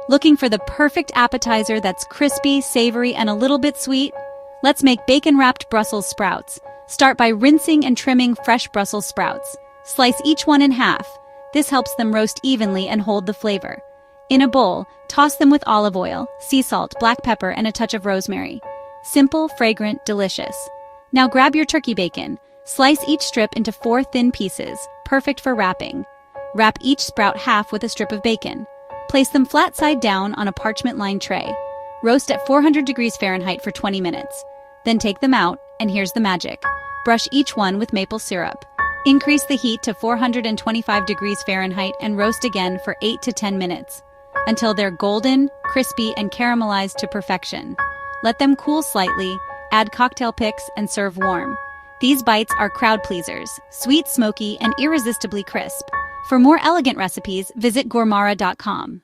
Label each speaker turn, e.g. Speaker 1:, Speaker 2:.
Speaker 1: Looking for the perfect appetizer that's crispy, savory, and a little bit sweet? Let's make bacon-wrapped Brussels sprouts. Start by rinsing and trimming fresh Brussels sprouts. Slice each one in half. This helps them roast evenly and hold the flavor. In a bowl, toss them with olive oil, sea salt, black pepper, and a touch of rosemary. Simple, fragrant, delicious. Now grab your turkey bacon. Slice each strip into 4 thin pieces, perfect for wrapping. Wrap each sprout half with a strip of bacon. Place them flat side down on a parchment-lined tray. Roast at 400 degrees Fahrenheit for 20 minutes. Then take them out, and here's the magic. Brush each one with maple syrup. Increase the heat to 425 degrees Fahrenheit and roast again for 8 to 10 minutes, until they're golden, crispy, and caramelized to perfection. Let them cool slightly, add cocktail picks, and serve warm. These bites are crowd pleasers, sweet, smoky, and irresistibly crisp. For more elegant recipes, visit gourmara.com.